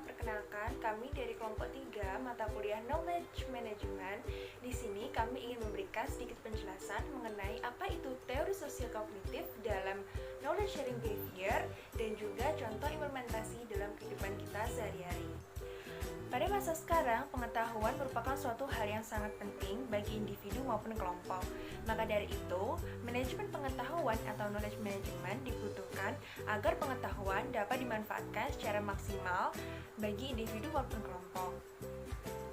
perkenalkan kami dari kelompok 3 mata kuliah Knowledge Management. Di sini kami ingin memberikan sedikit penjelasan mengenai apa itu teori sosial kognitif dalam knowledge sharing behavior dan juga contoh implementasi dalam kehidupan kita sehari-hari. Pada masa sekarang, pengetahuan merupakan suatu hal yang sangat penting bagi individu maupun kelompok. Maka dari itu, manajemen pengetahuan atau knowledge management dibutuhkan agar pengetahuan dapat dimanfaatkan secara maksimal bagi individu maupun kelompok.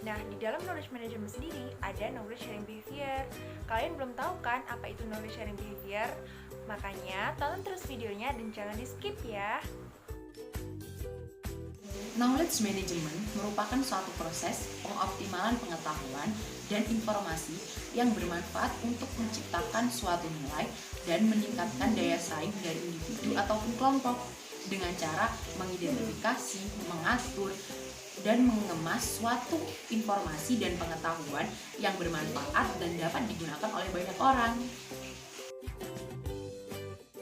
Nah, di dalam knowledge management sendiri ada knowledge sharing behavior. Kalian belum tahu kan apa itu knowledge sharing behavior? Makanya tonton terus videonya dan jangan di-skip ya. Knowledge management merupakan suatu proses pengoptimalan pengetahuan dan informasi yang bermanfaat untuk menciptakan suatu nilai dan meningkatkan daya saing dari individu ataupun kelompok dengan cara mengidentifikasi, mengatur, dan mengemas suatu informasi dan pengetahuan yang bermanfaat dan dapat digunakan oleh banyak orang.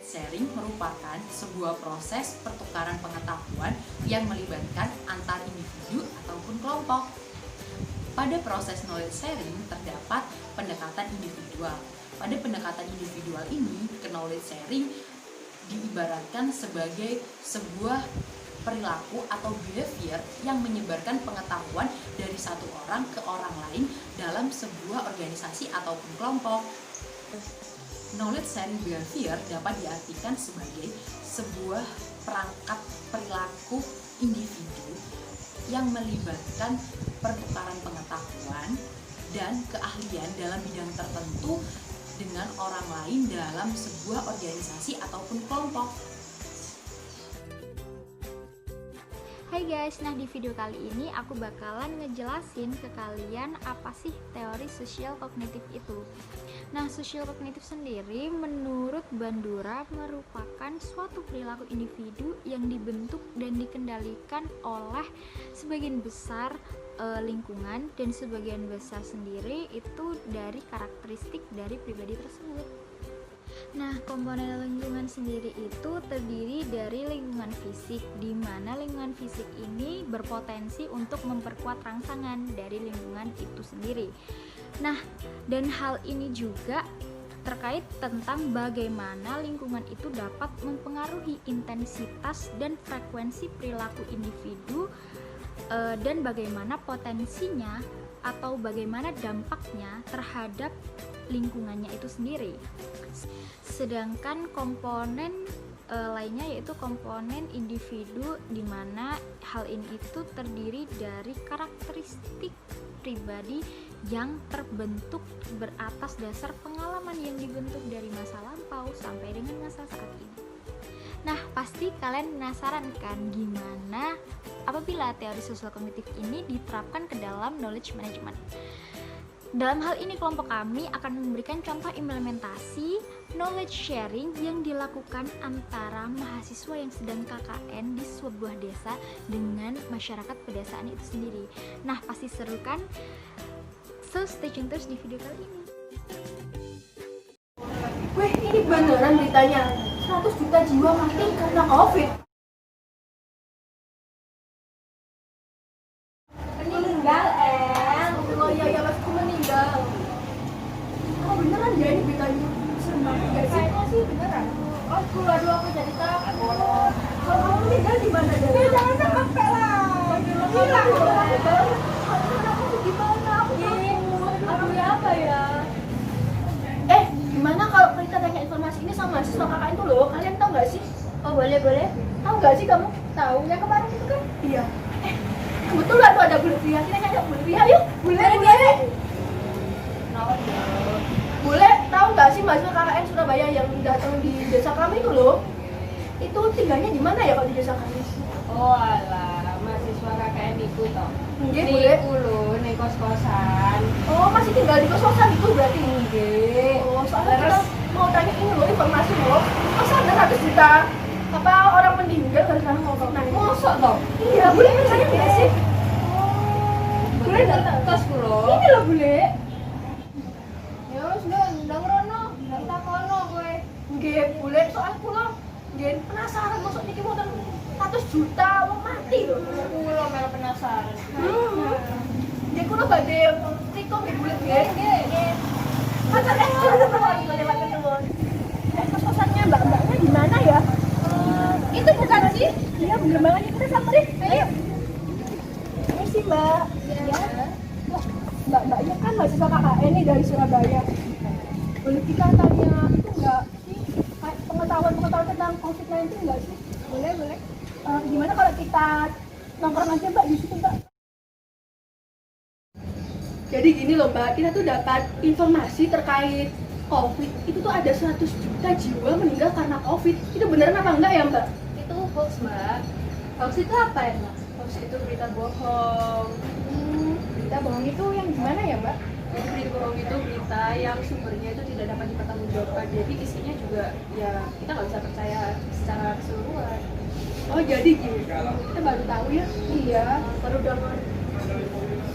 Sharing merupakan sebuah proses pertukaran pengetahuan yang melibatkan antar individu ataupun kelompok. Pada proses knowledge sharing terdapat pendekatan individual. Pada pendekatan individual ini, knowledge sharing diibaratkan sebagai sebuah perilaku atau behavior yang menyebarkan pengetahuan dari satu orang ke orang lain dalam sebuah organisasi ataupun kelompok. Knowledge sharing behavior dapat diartikan sebagai sebuah perangkat perilaku individu yang melibatkan pertukaran pengetahuan dan keahlian dalam bidang tertentu dengan orang lain dalam sebuah organisasi ataupun kelompok. Hai guys, nah di video kali ini aku bakalan ngejelasin ke kalian apa sih teori sosial kognitif itu. Nah, sosial kognitif sendiri menurut Bandura merupakan suatu perilaku individu yang dibentuk dan dikendalikan oleh sebagian besar lingkungan dan sebagian besar sendiri itu dari karakteristik dari pribadi tersebut. Nah, komponen lingkungan sendiri itu terdiri dari lingkungan fisik, di mana lingkungan fisik ini berpotensi untuk memperkuat rangsangan dari lingkungan itu sendiri. Nah, dan hal ini juga terkait tentang bagaimana lingkungan itu dapat mempengaruhi intensitas dan frekuensi perilaku individu dan bagaimana potensinya atau bagaimana dampaknya terhadap lingkungannya itu sendiri. Sedangkan komponen lainnya yaitu komponen individu, di mana hal ini itu terdiri dari karakteristik pribadi yang terbentuk beratas dasar pengalaman yang dibentuk dari masa lampau sampai dengan masa saat ini. Nah, pasti kalian penasaran kan gimana apabila teori sosial kognitif ini diterapkan ke dalam knowledge management. Dalam hal ini kelompok kami akan memberikan contoh implementasi knowledge sharing yang dilakukan antara mahasiswa yang sedang KKN di sebuah desa dengan masyarakat pedesaan itu sendiri. Nah, pasti seru kan? So, stay tune terus di video kali ini. Weh, ini beneran beritanya 100 juta jiwa mati karena COVID. Meninggal, oh iya, pasti meninggal. Oh beneran ya ini beritanya? Serem banget gak sih? Kayaknya sih beneran. Oh, aduh aku jadi takut. Kalau kamu meninggal gimana deh? Ya jangan sampai lah. Gila, aku banget. Aku tuh gimana? Aku takut. Aduh ya apa ya? Gimana kalau kita tanya informasi ini sama mahasiswa KKN itu loh? Kalian tahu nggak sih? Oh boleh. Tahu nggak sih kamu? Tahu yang kemarin itu kan? Iya. Kebetulan tuh ada Bu Lutfia. Kita nanya Bu Lutfia yuk. Boleh. Boleh. Tahu nggak sih mahasiswa KKN Surabaya yang datang di desa kami itu loh? Itu tinggalnya di mana ya kalau di desa kami? Oh alah, mahasiswa KKN itu toh. Nggih, boleh. Niku lho, ning kos-kosan. Oh, masih tinggal di kos-kosan itu berarti? Nggih. Oh, soalnya kita mau tanya ini loh informasi loh. Masa ada 100 juta apa orang meninggal gara-gara COVID-19? Mosok toh? Iya, boleh percaya nggak sih? Boleh datang kos kulo. Ini loh bule. Ya wis ndang rono, ndang takono kowe. Nggih, bule soal kula nggih penasaran mosok niki wonten 100 juta wong mati lho. Kulo penasaran. Dia kulo badhe tikung di bulet nggih. Nggih. Ada lewat ketemu. Kosannya mbak-mbaknya di mana ya? Itu bukan sih? Iya bener banget, kita samperin. Ayo. Ini sih mbak. Ya. Mbak-mbaknya kan mahasiswa KKN nih dari Surabaya. Boleh kita tanya itu enggak sih? Kayak pengetahuan tentang COVID-19 enggak sih? Boleh. Gimana kalau kita nongkrong aja mbak di situ mbak? Jadi gini loh mbak, kita tuh dapat informasi terkait COVID. Itu tuh ada 100 juta jiwa meninggal karena COVID. Itu beneran apa enggak ya mbak? Itu hoax, Mbak. Hoax itu apa ya, Mbak? Hoax itu berita bohong. Berita bohong itu yang gimana ya mbak? Jadi berita bohong itu berita yang sumbernya itu tidak dapat dipertanggungjawabkan. Jadi isinya juga ya kita nggak bisa percaya secara keseluruhan. Oh jadi gitu, kita baru tahu ya? Iya, baru dengar.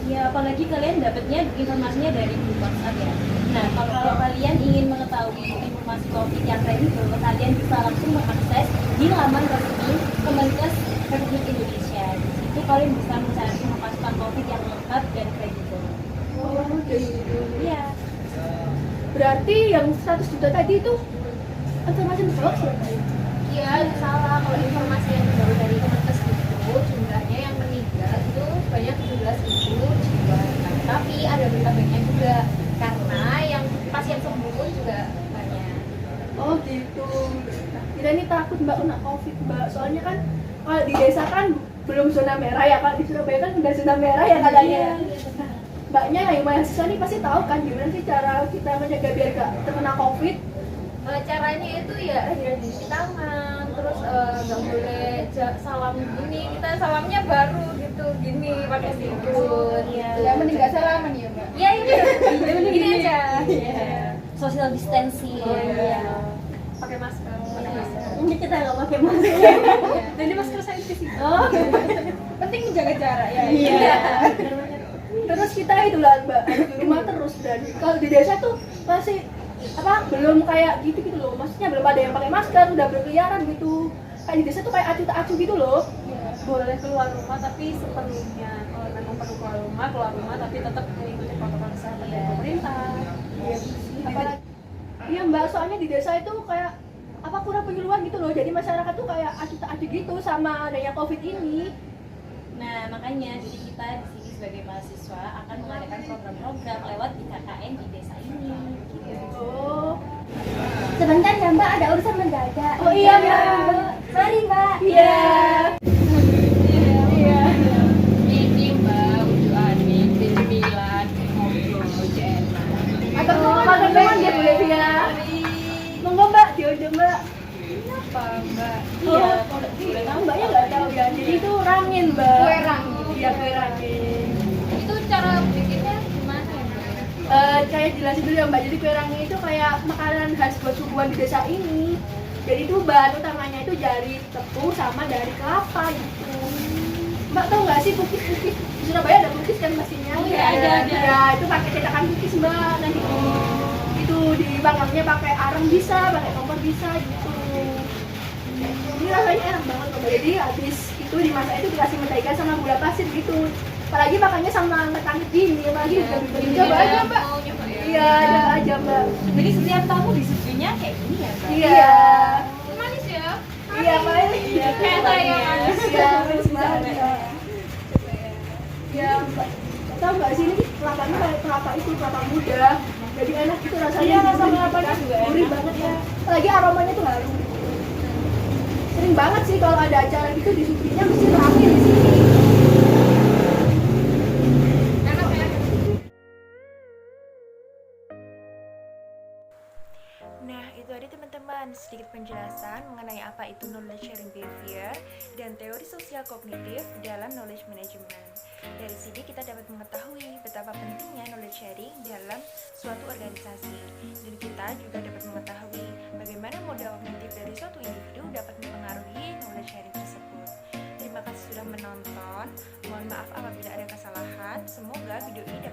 Ya, apalagi kalian dapatnya informasinya dari grup WhatsApp ya. Nah, kalau kalian ingin mengetahui informasi COVID yang kredibel, kalian bisa langsung mengakses di laman resmi Kemenkes Republik Indonesia. Di situ kalian bisa mencari informasi tentang COVID yang lengkap dan kredibel. Oh jadi gitu. Iya. Berarti yang 100 juta tadi itu informasi hoax ya mbak? Iya, salah. Kalau informasi yang baru dari Kemenkes itu jumlahnya yang meninggal itu sebanyak 17.000 jiwa. Tapi ada berita baiknya juga karena yang pasien sembuh juga banyak. Oh gitu. Kita ini takut mbak kena COVID mbak. Soalnya kan kalau di desa kan belum zona merah ya, kalau di Surabaya kan udah zona merah ya katanya. Nah, mbaknya yang mahasiswa nih pasti tahu kan gimana sih cara kita menjaga biar gak terkena COVID. Caranya itu ya rajin cuci tangan, terus nggak boleh salam gini, kita salamnya baru gitu gini pakai sabun. Ya mending gak salaman ya mbak. Iya gini aja. Social distancing. Iya. Pakai masker. Ini kita nggak pakai masker. Dan ini masker saya di sini. Oh, Penting menjaga jarak ya. iya. Terus kita itulah mbak harus di rumah terus, dan kalau di desa tuh masih belum kayak gitu loh, maksudnya belum ada yang pakai masker, udah berkeliaran gitu. Kayak di desa tuh kayak acu tak acu gitu loh. Boleh keluar rumah tapi sepenuhnya. Kalau memang perlu keluar rumah tapi tetap mengikuti protokol kesehatan dari pemerintah. Iya sih. Apalagi iya mbak, soalnya di desa itu kayak kurang penyuluhan gitu loh, jadi masyarakat tuh kayak acu tak acu gitu sama adanya COVID ini. Nah, makanya jadi kita di sini sebagai mahasiswa akan mengadakan program-program lewat di KKN di desa ini. Oh Sebentar ya mbak, ada urusan mendadak. oh iya mbak. Mari mbak. Iya. Ini Mbak, untuk adik, cemilan, ngobrol, channel. Atau makan doang ya boleh ya. Monggo mbak, diundang mbak. Apa Mbak? Iya, mbaknya nggak tahu ya. Jadi itu rangin mbak. Kue rangin. Iya kue rangin. Itu cara bikinnya gimana ya Mbak? Kayak jelasin dulu ya mbak. Jadi kue rangin itu kayak makanan khas buat suguhan di desa ini. Jadi itu bahan utamanya itu dari tepung sama dari kelapa gitu. Mbak tahu nggak sih cookies di Surabaya ada cookies kan pastinya? Oh iya, ada. Ya itu pakai cetakan cookies mbak. Nanti itu dipanggangnya pakai arang bisa, pakai kompor bisa gitu. Ini rasanya enak banget loh. Jadi habis itu dimasak itu dikasih mentega sama gula pasir gitu. Apalagi makannya sama ngetangkep gini, apalagi coba aja mbak. Mau nyoba ya? Iya, coba aja mbak. Jadi setiap tamu disuguhnya kayak gini ya, Mbak? Iya. Manis ya? Iya, manis. Iya, Kayak saya manis. Iya, manis banget. Ya, mbak. Tahu nggak sih ini kelapanya kayak kelapa itu, kelapa muda. Jadi enak gitu rasanya. Iya, rasa kelapanya juga enak. Gurih banget ya. Apalagi aromanya tuh harum. Sering banget sih kalau ada acara gitu disuguhinya mesti rame di sini. Enak ya? Nah, itu tadi teman-teman sedikit penjelasan mengenai apa itu knowledge sharing behavior dan teori sosial kognitif dalam knowledge management. Dari sini kita dapat mengetahui betapa pentingnya knowledge sharing dalam suatu organisasi, dan kita juga dapat mengetahui bagaimana model kognitif dari suatu individu dapat mempengaruhi knowledge sharing tersebut. Terima kasih sudah menonton. Mohon maaf apabila ada kesalahan. Semoga video ini